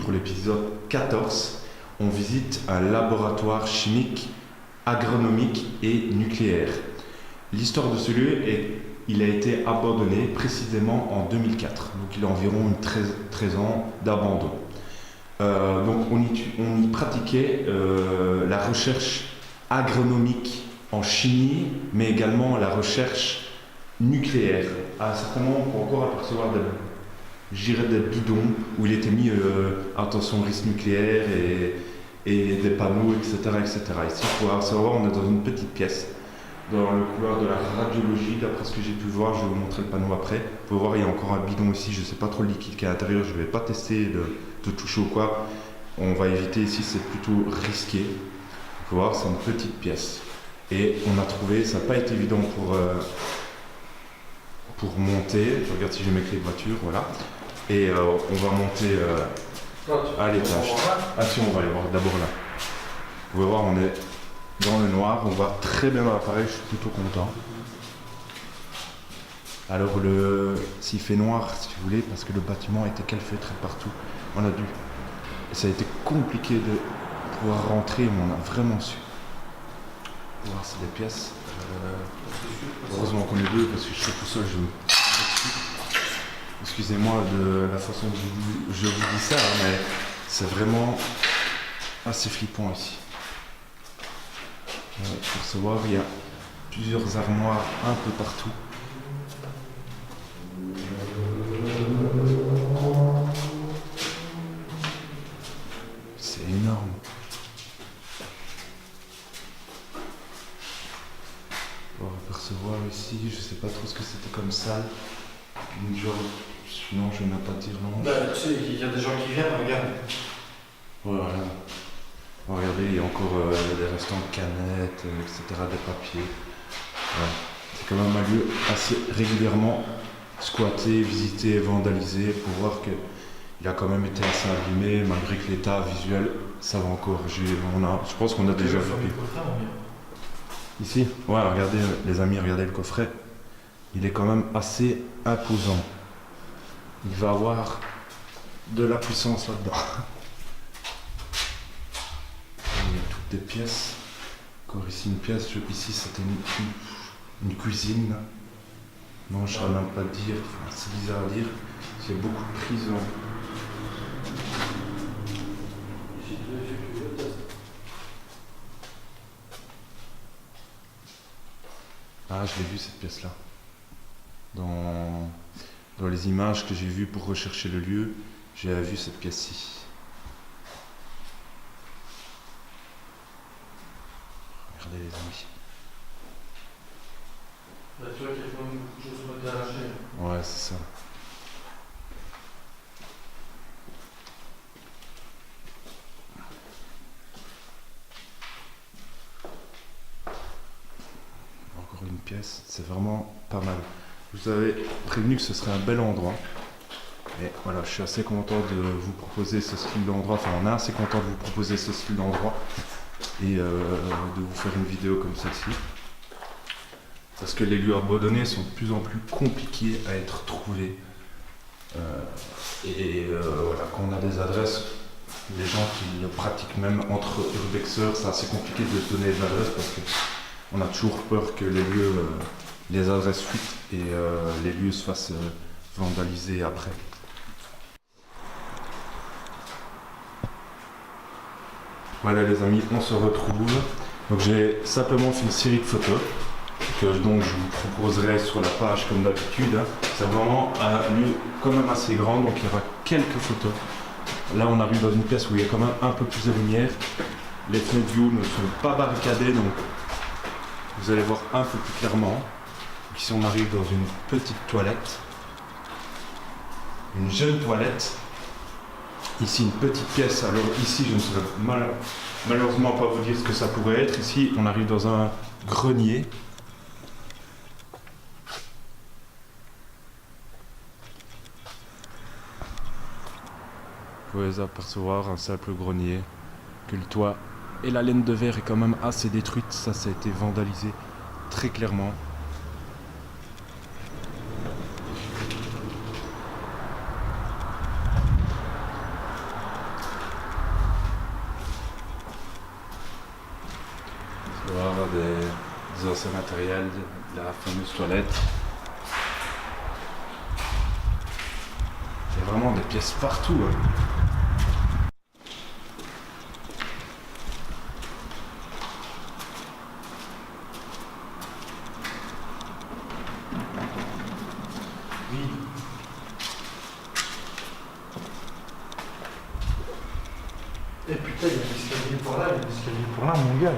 pour l'épisode 14, on visite un laboratoire chimique, agronomique et nucléaire. L'histoire de ce lieu il a été abandonné précisément en 2004, donc il a environ 13 ans d'abandon. Donc on y pratiquait la recherche agronomique en chimie, mais également la recherche nucléaire. À un certain moment, on peut encore apercevoir des bidons où il était mis attention risque nucléaire et des panneaux, etc. Ici, il faut savoir, on est dans une petite pièce, dans le couloir de la radiologie, d'après ce que j'ai pu voir. Je vais vous montrer le panneau après. Vous pouvez voir, il y a encore un bidon ici, je ne sais pas trop le liquide qui est à l'intérieur, je ne vais pas tester de toucher ou quoi. On va éviter ici, c'est plutôt risqué. Vous pouvez voir, c'est une petite pièce. Et on a trouvé, ça n'a pas été évident pour monter. Je regarde si j'ai mes clés de voiture, voilà. Et on va monter à l'étage. Ah si, on va aller voir d'abord là. Vous pouvez voir, on est dans le noir, on voit très bien l'appareil, je suis plutôt content. Alors s'il fait noir, si vous voulez, parce que le bâtiment a été calfeutré partout, ça a été compliqué de pouvoir rentrer, mais on a vraiment su. Vous voir, c'est des pièces. Heureusement qu'on est deux, parce que je suis tout seul, je me... Excusez-moi de la façon dont je vous dis ça, mais c'est vraiment assez flippant ici. Pour se voir, il y a plusieurs armoires un peu partout. C'est énorme. On va apercevoir ici, je sais pas trop ce que c'était comme salle. Non, je vais même pas dire non. Bah, tu sais, il y a des gens qui viennent, regarde. Voilà. Regardez, il y a encore des restants de canettes, etc., des papiers. Ouais. C'est quand même un lieu assez régulièrement squatté, visité, vandalisé, pour voir qu'il a quand même été assez abîmé, malgré que l'état visuel, ça va encore. Je pense qu'on a déjà vu. Ici, ouais, regardez les amis, regardez le coffret. Il est quand même assez imposant. Il va avoir de la puissance là-dedans. Il y a toutes des pièces. Encore ici une pièce. Ici c'était une cuisine. Non, je ne saurais même pas dire. Enfin, c'est bizarre à dire. Il y a beaucoup de prisons. Ah, je l'ai vu cette pièce-là. Dans les images que j'ai vues pour rechercher le lieu, j'ai vu cette pièce-ci. Regardez les amis. Bah, tu vois qu'il y a quand même beaucoup de choses qui ont été arrachées. Ouais, c'est ça. Encore une pièce, c'est vraiment pas mal. Je vous avais prévenu que ce serait un bel endroit. Et voilà, je suis assez content de vous proposer ce style d'endroit. Enfin, on est assez content de vous proposer ce style d'endroit et de vous faire une vidéo comme celle-ci. Parce que les lieux abandonnés sont de plus en plus compliqués à être trouvés. Voilà, quand on a des adresses, les gens qui pratiquent même entre urbexeurs, c'est assez compliqué de donner des adresses parce qu'on a toujours peur que les lieux, les adresses fuitent et les lieux se fassent vandaliser après. Voilà les amis, on se retrouve. Donc j'ai simplement fait une série de photos que donc je vous proposerai sur la page comme d'habitude. C'est vraiment un lieu quand même assez grand, donc il y aura quelques photos. Là on arrive dans une pièce où il y a quand même un peu plus de lumière. Les fenêtres du haut ne sont pas barricadées, donc vous allez voir un peu plus clairement. Ici on arrive dans une petite toilette. Une jeune toilette. Ici une petite pièce, alors ici je ne saurais malheureusement pas vous dire ce que ça pourrait être. Ici on arrive dans un grenier. Vous pouvez apercevoir un simple grenier, que le toit et la laine de verre est quand même assez détruite, ça a été vandalisé très clairement. On va avoir des anciens matériels, de la fameuse toilette. Il y a vraiment des pièces partout. Hein. Et putain, il y a des escaliers pour là, il y a des escaliers pour là, mon gars.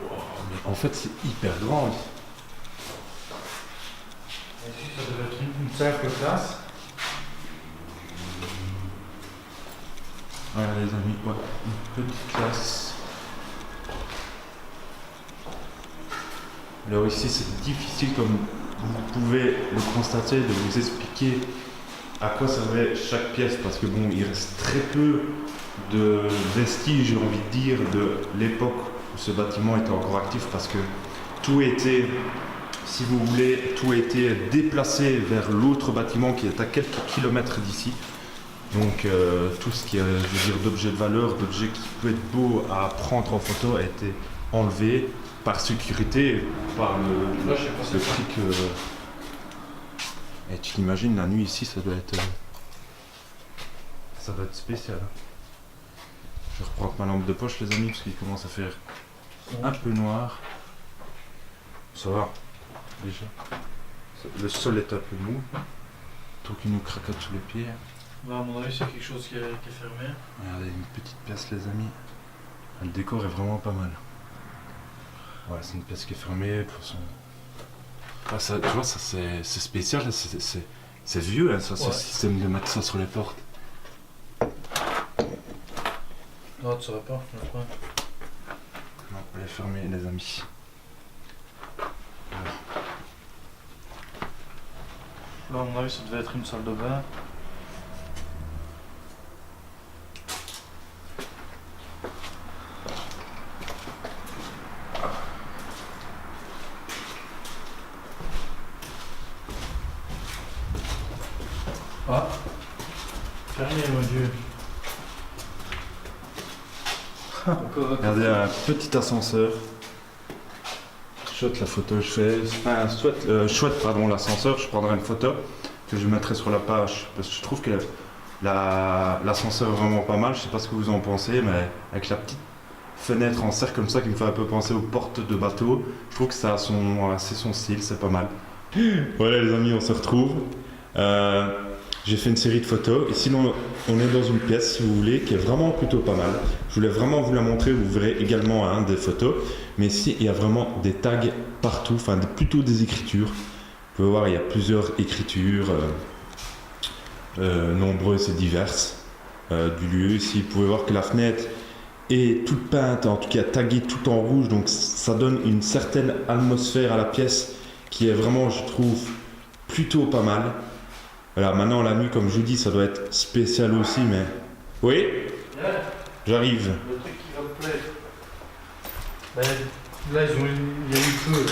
Wow, mais en fait, c'est hyper grand. Ici, ça devait être une simple classe. Voilà les amis, ouais, une petite classe. Alors ici, c'est difficile, comme vous pouvez le constater, de vous expliquer à quoi servait chaque pièce, parce que bon, il reste très peu de vestiges, j'ai envie de dire, de l'époque où ce bâtiment était encore actif, parce que tout était, si vous voulez, tout a été déplacé vers l'autre bâtiment qui est à quelques kilomètres d'ici. Donc tout ce qui est, je veux dire, d'objets de valeur, d'objets qui peuvent être beaux à prendre en photo a été enlevé par sécurité, par Là, je sais pas, le c'est prix que... Et tu t'imagines, la nuit ici, ça doit être spécial. Je vais reprendre ma lampe de poche, les amis, parce qu'il commence à faire un peu noir. Ça va, déjà. Le sol est un peu mou. Tout qui nous craquette sous les pieds. Là, à mon avis, c'est quelque chose qui est fermé. Regardez, une petite pièce, les amis. Le décor est vraiment pas mal. Ouais, c'est une pièce qui est fermée, de toute façon. Ah, ça, tu vois, ça c'est spécial, c'est vieux, hein, ça, ce Ouais. système de mettre ça sur les portes. Non, tu saurais pas, n'est-ce pas? Non, elle est fermée, les amis. Là, à mon avis, ça devait être une salle de bain. Ah, fermé, mon Dieu. Regardez, un petit ascenseur. Chouette la photo, je fais. Enfin, chouette, pardon, l'ascenseur, je prendrai une photo que je mettrai sur la page. Parce que je trouve que l'ascenseur est vraiment pas mal. Je sais pas ce que vous en pensez, mais avec la petite fenêtre en cercle comme ça qui me fait un peu penser aux portes de bateau, je trouve que ça a assez son style, c'est pas mal. Voilà les amis, on se retrouve. J'ai fait une série de photos et sinon on est dans une pièce, si vous voulez, qui est vraiment plutôt pas mal. Je voulais vraiment vous la montrer, vous verrez également des photos. Mais ici il y a vraiment des tags partout, enfin plutôt des écritures. Vous pouvez voir, il y a plusieurs écritures nombreuses et diverses du lieu. Ici vous pouvez voir que la fenêtre est toute peinte, en tout cas taguée tout en rouge, donc ça donne une certaine atmosphère à la pièce qui est vraiment, je trouve, plutôt pas mal. Voilà, maintenant la nuit, comme je vous dis, ça doit être spécial aussi, mais... Oui, j'arrive. Le truc qui va me plaire. Ben, là, il y a eu peu.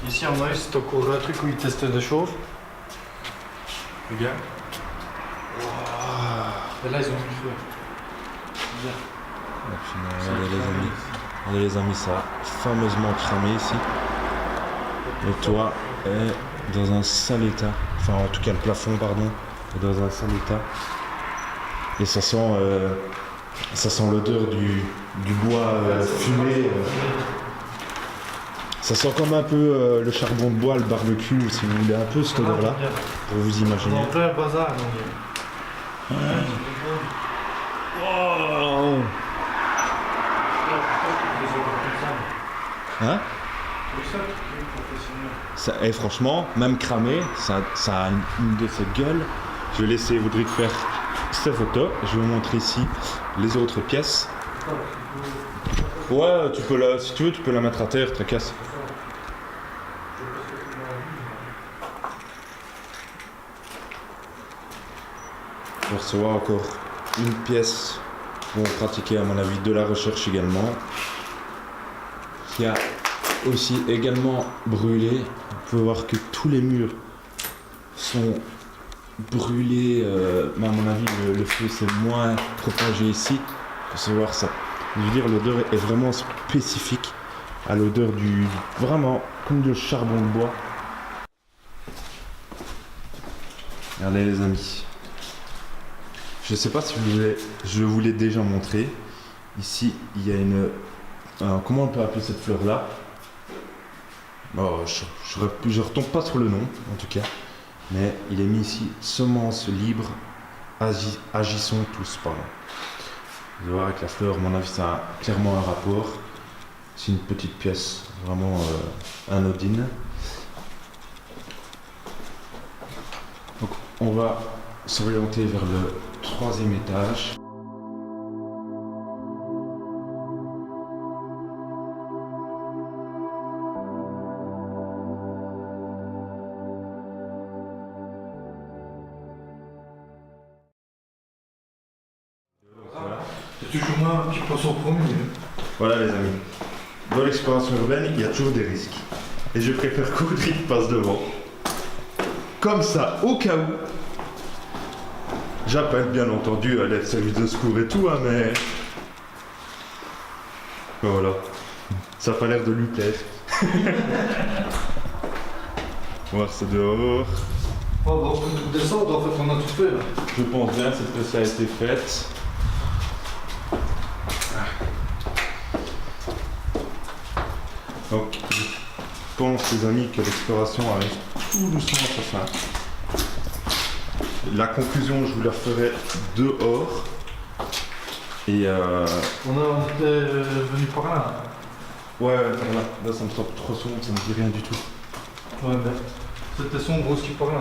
Ici, à mon avis, c'est encore un truc où ils testaient des choses. Regarde. Et là, ils ont mis le feu. Regardez les amis, ça a fameusement cramé ici. Le toit est dans un sale état. Enfin, en tout cas, le plafond, pardon, est dans un sale état. Et ça sent l'odeur du bois fumé. Ça sent comme un peu le charbon de bois, le barbecue, si vous voulez, un peu cette odeur-là, pour vous On est imaginer. en plein bazar, mon gars. Wow. Hein? Et franchement, même cramé, ça a une de ses gueules. Je vais laisser Audric faire ces photos. Je vais vous montrer ici les autres pièces. Ouais, si tu veux, tu peux la mettre à terre, tracasse. On va recevoir encore une pièce où on pratiquait, à mon avis, de la recherche également. Qui a aussi également brûlé. Vous pouvez voir que tous les murs sont brûlé, mais à mon avis le feu s'est moins propagé ici. Faut savoir ça. Je veux dire, l'odeur est vraiment spécifique à l'odeur du... Vraiment comme de charbon de bois. Regardez les amis. Je sais pas si je vous l'ai déjà montré. Ici, il y a une... comment on peut appeler cette fleur-là? Oh, je retombe pas sur le nom, en tout cas. Mais il est mis ici, semences libres, agissons tous, pardon. Vous allez voir avec la fleur, à mon avis, ça a clairement un rapport. C'est une petite pièce, vraiment anodine. Donc, on va s'orienter vers le 3e étage. Voilà. C'est toujours moi qui prends son premier. Voilà les amis. Dans l'exploration urbaine, il y a toujours des risques. Et je préfère qu'Audrey passe devant. Comme ça, au cas où. J'appelle bien entendu à l'aide service de secours et tout, hein, mais... Ben voilà. Ça n'a pas l'air de lui plaire. On va voir ça dehors. Oh, bah, on peut descendre, en fait, on a tout fait là. Je pense bien que cette pièce a été faite. Donc, je pense, les amis, que l'exploration arrive tout doucement à sa fin. La conclusion, je vous la ferai dehors. Et On était venu par là. ouais, voilà. Là, ça me semble trop sombre, ça me dit rien du tout. Ouais, ben, c'était sombre aussi par là.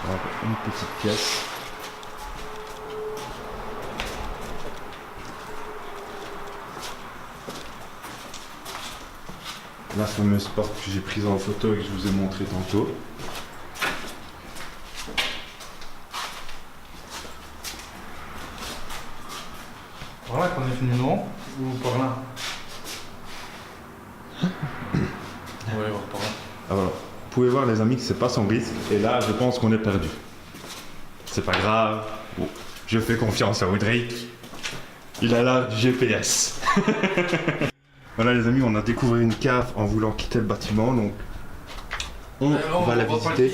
Voilà, une petite pièce. La fameuse porte que j'ai prise en photo et que je vous ai montré tantôt. Par là qu'on est venu, non? Ou par là? Ouais, par là. Ah voilà. Vous pouvez voir les amis que c'est pas sans risque. Et là, je pense qu'on est perdu. C'est pas grave. Bon, je fais confiance à Audrey. Il a l'art du GPS. Voilà les amis, on a découvert une cave en voulant quitter le bâtiment, donc on va la visiter.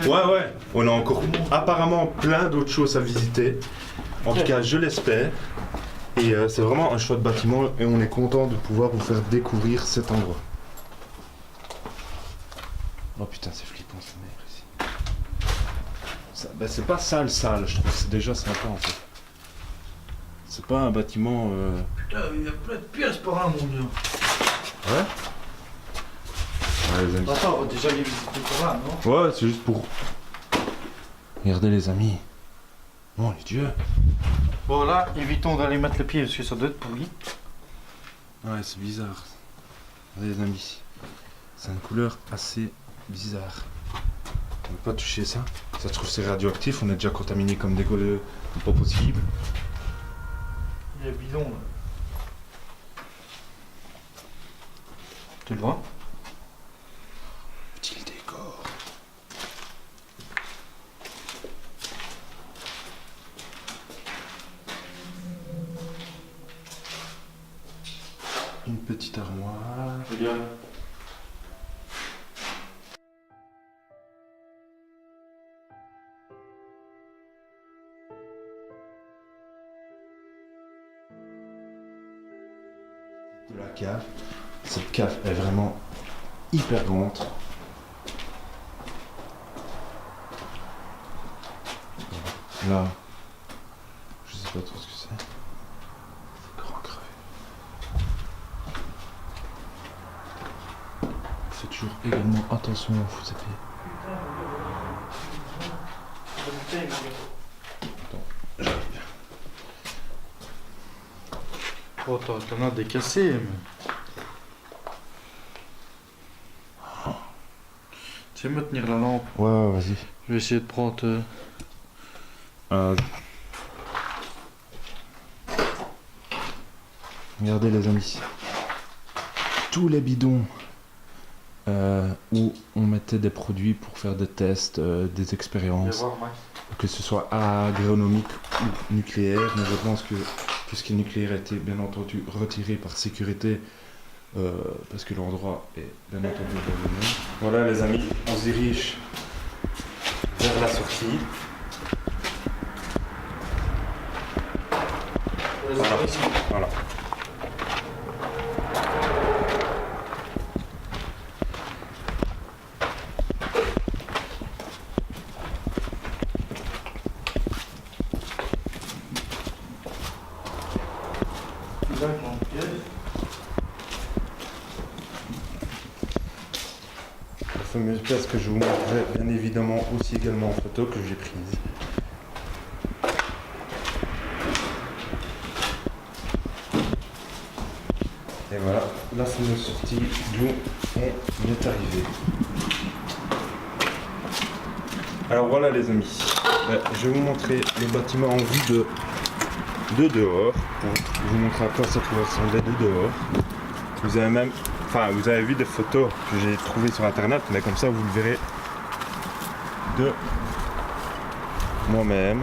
Ouais, on a encore apparemment plein d'autres choses à visiter. En tout cas, je l'espère. Et c'est vraiment un chouette bâtiment et on est content de pouvoir vous faire découvrir cet endroit. Oh putain, c'est flippant cette merde ici. Ben, c'est pas sale, je trouve que c'est déjà sympa en fait. C'est pas un bâtiment... Putain, il y a plein de pièces par là, mon dieu. Ouais. Ouais les amis. Attends, on va déjà les visiter par là, non? Ouais, c'est juste pour... Regardez les amis. Oh les dieux. Bon là, évitons d'aller mettre les pieds parce que ça doit être pourri. Ouais, c'est bizarre. Regardez les amis. C'est une couleur assez bizarre. On ne peut pas toucher ça. Ça se trouve c'est radioactif, on est déjà contaminé comme des colleux. Pas possible. Il y a bidon là. Tu le vois? Petit décor. Une petite armoire. Regarde. De la cave. Cette cave est vraiment hyper grande. Là, je sais pas trop ce que c'est. Grand crevé. Faites toujours également attention aux faux à pied. Attends, j'arrive. Oh, t'en as des cassés, mais... Tu sais me tenir la lampe? Ouais, vas-y. Je vais essayer de prendre... Regardez les amis. tous les bidons où on mettait des produits pour faire des tests, des expériences, que ce soit agronomique ou nucléaire. Mais je pense que tout ce qui est nucléaire a été bien entendu retiré par sécurité parce que l'endroit est bien entendu abandonné. Voilà les amis, on se dirige vers la sortie. Voilà. La fameuse pièce que je vous montrerai bien évidemment aussi également en photo que j'ai prise. Et voilà la fameuse sortie d'où on est arrivé. Alors voilà les amis, je vais vous montrer le bâtiment en vue de dehors, pour vous montrer à quoi ça peut ressembler de dehors. Vous avez vu des photos que j'ai trouvées sur internet, mais comme ça vous le verrez de moi-même.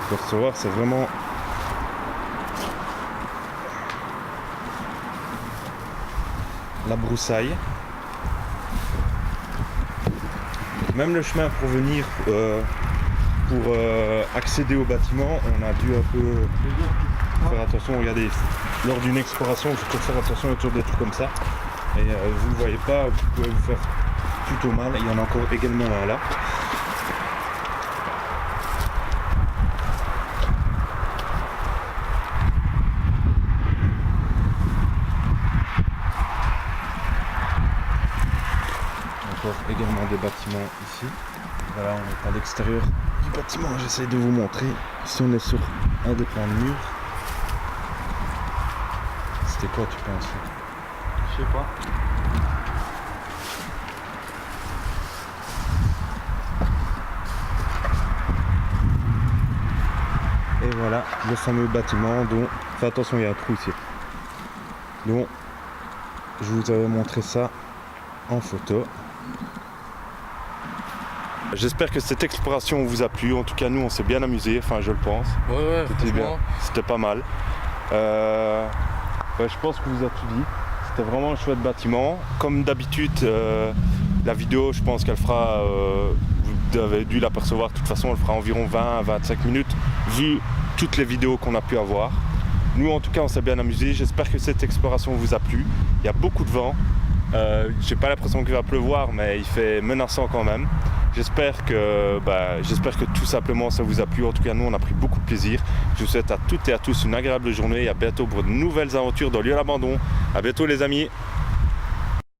Pour recevoir, c'est vraiment la broussaille. Même le chemin pour venir pour accéder au bâtiment, on a dû un peu faire attention. Regardez, lors d'une exploration, il faut faire attention autour des trucs comme ça. Et vous ne le voyez pas, vous pouvez vous faire plutôt mal. Il y en a encore également un là. Encore également des bâtiments ici. Voilà, on est à l'extérieur du bâtiment. J'essaie de vous montrer. Ici, on est sur un des plans de mur. C'était quoi, tu penses? Je sais pas. Et voilà le fameux bâtiment dont... Fais attention, il y a un trou ici. Donc, je vous avais montré ça en photo. J'espère que cette exploration vous a plu. En tout cas, nous, on s'est bien amusé. Enfin, je le pense. Ouais, C'était bien. C'était pas mal. Je pense que vous a tout dit. C'était vraiment un chouette bâtiment. Comme d'habitude, la vidéo, je pense qu'elle fera... vous avez dû l'apercevoir. De toute façon, elle fera environ 20-25 minutes, vu toutes les vidéos qu'on a pu avoir. Nous, en tout cas, on s'est bien amusé. J'espère que cette exploration vous a plu. Il y a beaucoup de vent. J'ai pas l'impression qu'il va pleuvoir, mais il fait menaçant quand même. J'espère que tout simplement ça vous a plu. En tout cas, nous, on a pris beaucoup de plaisir. Je vous souhaite à toutes et à tous une agréable journée et à bientôt pour de nouvelles aventures dans l'île à l'abandon. À bientôt les amis.